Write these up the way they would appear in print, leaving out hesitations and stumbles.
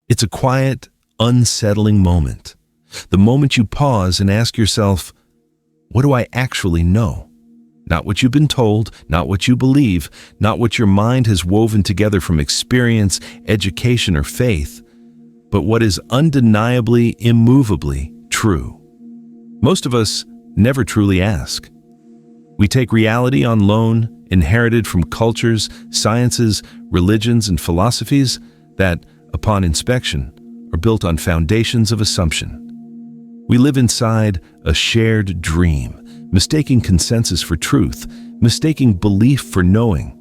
It's a quiet, unsettling moment. The moment you pause and ask yourself, what do I actually know? Not what you've been told, not what you believe, not what your mind has woven together from experience, education, or faith, but what is undeniably, immovably true. Most of us never truly ask. We take reality on loan, inherited from cultures, sciences, religions, and philosophies that, upon inspection, are built on foundations of assumption. We live inside a shared dream, mistaking consensus for truth, mistaking belief for knowing,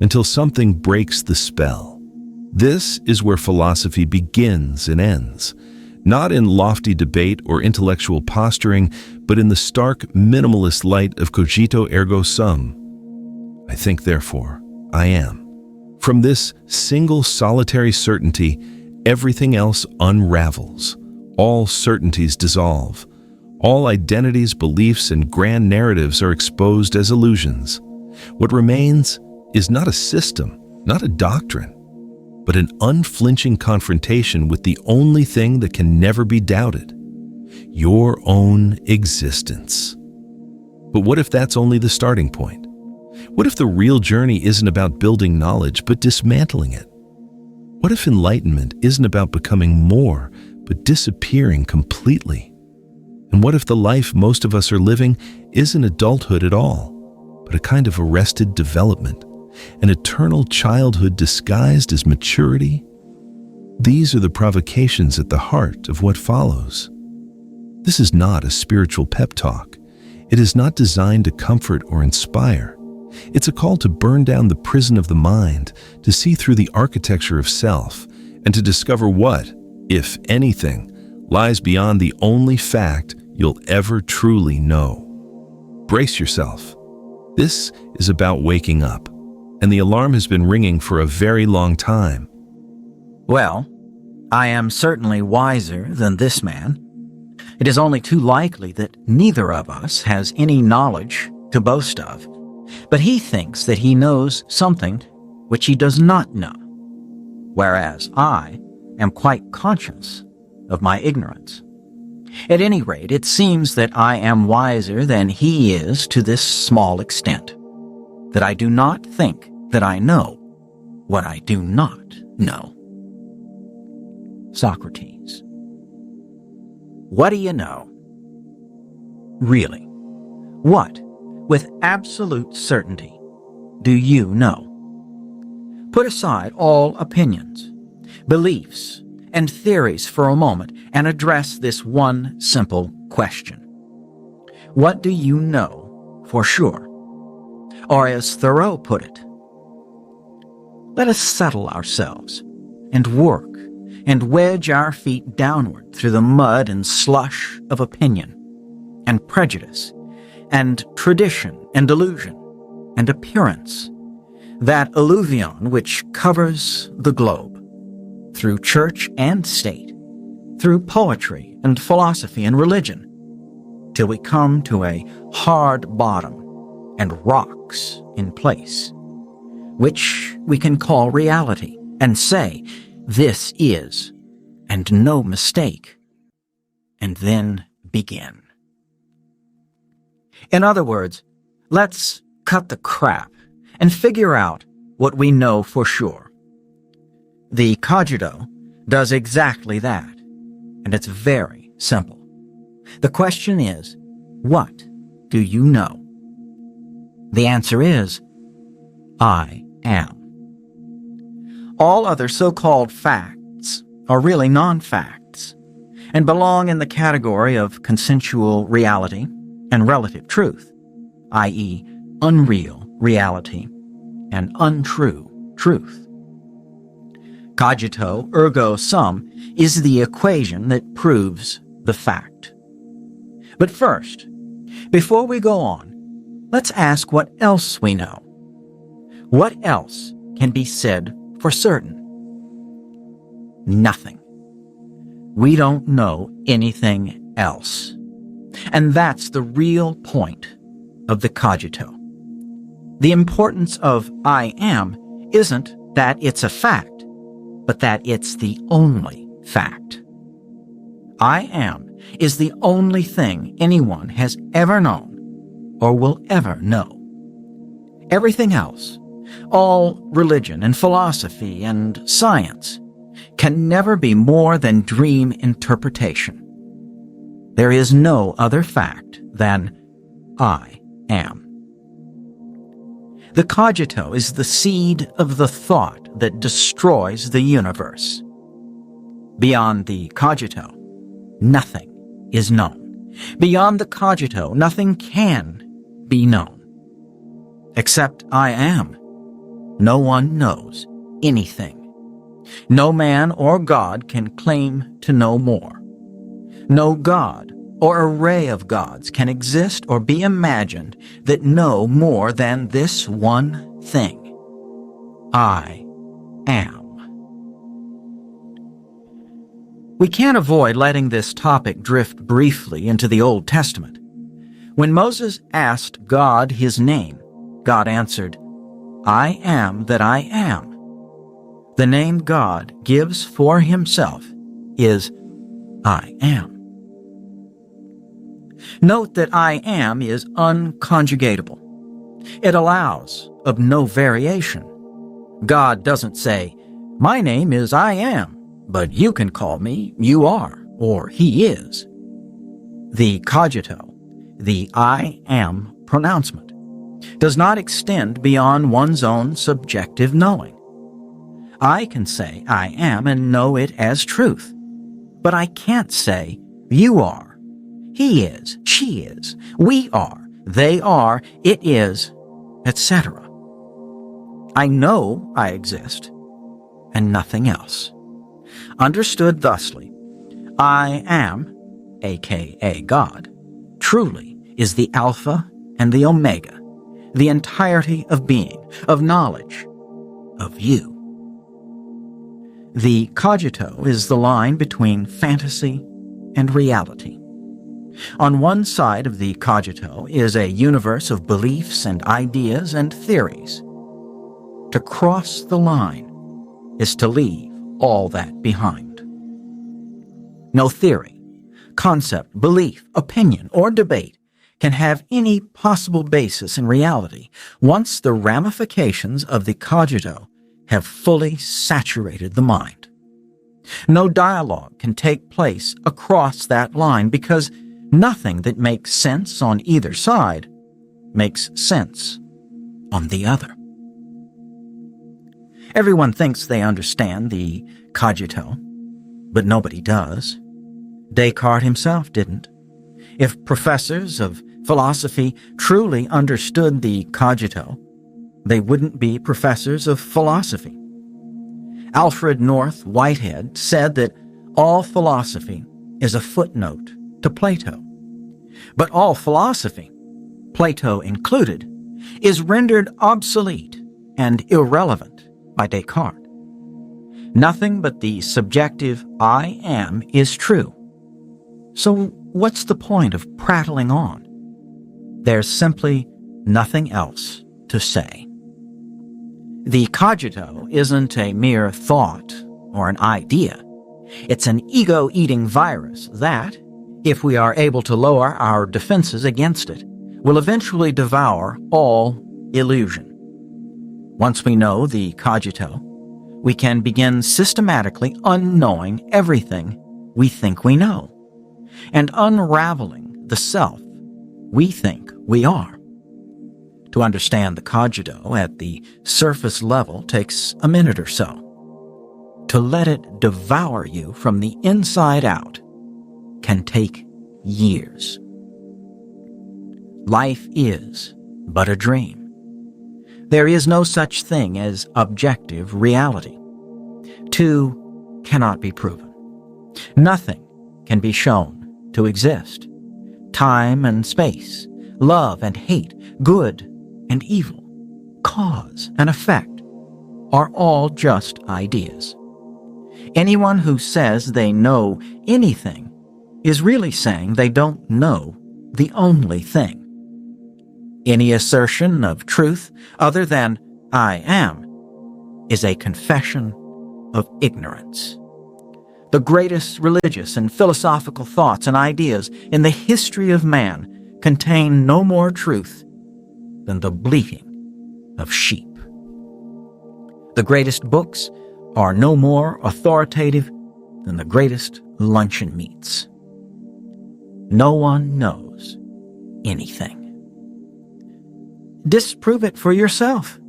until something breaks the spell. This is where philosophy begins and ends, not in lofty debate or intellectual posturing, but in the stark minimalist light of cogito ergo sum. I think, therefore, I am. From this single solitary certainty, everything else unravels. All certainties dissolve. All identities, beliefs, and grand narratives are exposed as illusions. What remains is not a system, not a doctrine, but an unflinching confrontation with the only thing that can never be doubted: your own existence. But what if that's only the starting point? What if the real journey isn't about building knowledge, but dismantling it? What if enlightenment isn't about becoming more, but disappearing completely? And what if the life most of us are living isn't adulthood at all, but a kind of arrested development, an eternal childhood disguised as maturity? These are the provocations at the heart of what follows. This is not a spiritual pep talk. It is not designed to comfort or inspire. It's a call to burn down the prison of the mind, to see through the architecture of self, and to discover what, if anything, lies beyond the only fact you'll ever truly know. Brace yourself. This is about waking up, and the alarm has been ringing for a very long time. Well, I am certainly wiser than this man. It is only too likely that neither of us has any knowledge to boast of, but he thinks that he knows something which he does not know, whereas I am quite conscious of my ignorance. At any rate, it seems that I am wiser than he is to this small extent, that I do not think that I know what I do not know. Socrates. What do you know? Really, what, with absolute certainty, do you know? Put aside all opinions, beliefs, and theories for a moment and address this one simple question. What do you know for sure? Or as Thoreau put it, let us settle ourselves and work and wedge our feet downward through the mud and slush of opinion and prejudice and tradition and delusion and appearance, that alluvion which covers the globe, through church and state, through poetry and philosophy and religion, till we come to a hard bottom and rocks in place, which we can call reality, and say, this is, and no mistake, and then begin. In other words, let's cut the crap and figure out what we know for sure. The Cogito does exactly that, and it's very simple. The question is, what do you know? The answer is, I am. All other so-called facts are really non-facts and belong in the category of consensual reality and relative truth, i.e., unreal reality and untrue truth. Cogito ergo sum is the equation that proves the fact. But first, before we go on, let's ask what else we know. What else can be said for certain? Nothing. We don't know anything else. And that's the real point of the Cogito. The importance of I am isn't that it's a fact, but that it's the only fact. I am is the only thing anyone has ever known or will ever know. Everything else, all religion and philosophy and science, can never be more than dream interpretation. There is no other fact than I am. The cogito is the seed of the thought that destroys the universe. Beyond the cogito, nothing is known. Beyond the cogito, nothing can be known. Except I am. No one knows anything. No man or God can claim to know more. No God or array of gods can exist or be imagined that know more than this one thing. I am. We can't avoid letting this topic drift briefly into the Old Testament. When Moses asked God his name, God answered, I am that I am. The name God gives for himself is I am. Note that I am is unconjugatable. It allows of no variation. God doesn't say, my name is I am, but you can call me you are, or he is. The cogito, the I am pronouncement, does not extend beyond one's own subjective knowing. I can say I am and know it as truth, but I can't say you are, he is, she is, we are, they are, it is, etc. I know I exist, and nothing else. Understood thusly, I am, aka God, truly is the Alpha and the Omega, the entirety of being, of knowledge, of you. The cogito is the line between fantasy and reality. On one side of the cogito is a universe of beliefs and ideas and theories. To cross the line is to leave all that behind. No theory, concept, belief, opinion, or debate can have any possible basis in reality once the ramifications of the cogito have fully saturated the mind. No dialogue can take place across that line because nothing that makes sense on either side makes sense on the other. Everyone thinks they understand the cogito, but nobody does. Descartes himself didn't. If professors of philosophy truly understood the cogito, they wouldn't be professors of philosophy. Alfred North Whitehead said that all philosophy is a footnote to Plato. But all philosophy, Plato included, is rendered obsolete and irrelevant by Descartes. Nothing but the subjective I am is true. So what's the point of prattling on? There's simply nothing else to say. The cogito isn't a mere thought or an idea. It's an ego-eating virus that, if we are able to lower our defenses against it, will eventually devour all illusion. Once we know the cogito, we can begin systematically unknowing everything we think we know, and unraveling the self we think we are. To understand the cogito at the surface level takes a minute or so. To let it devour you from the inside out can take years. Life is but a dream. There is no such thing as objective reality. Two cannot be proven. Nothing can be shown to exist. Time and space, love and hate, good and evil, cause and effect, are all just ideas. Anyone who says they know anything is really saying they don't know the only thing. Any assertion of truth other than I am is a confession of ignorance. The greatest religious and philosophical thoughts and ideas in the history of man contain no more truth than the bleating of sheep. The greatest books are no more authoritative than the greatest luncheon meats. No one knows anything. Disprove it for yourself.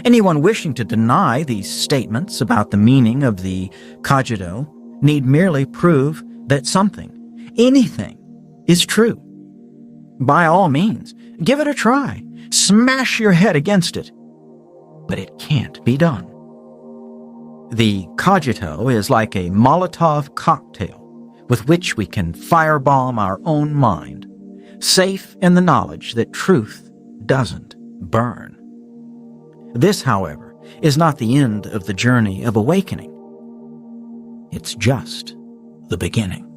Anyone wishing to deny these statements about the meaning of the Cogito need merely prove that something, anything, is true. By all means, give it a try. Smash your head against it. But it can't be done. The Cogito is like a Molotov cocktail with which we can firebomb our own mind, safe in the knowledge that truth doesn't burn. This, however, is not the end of the journey of awakening. It's just the beginning.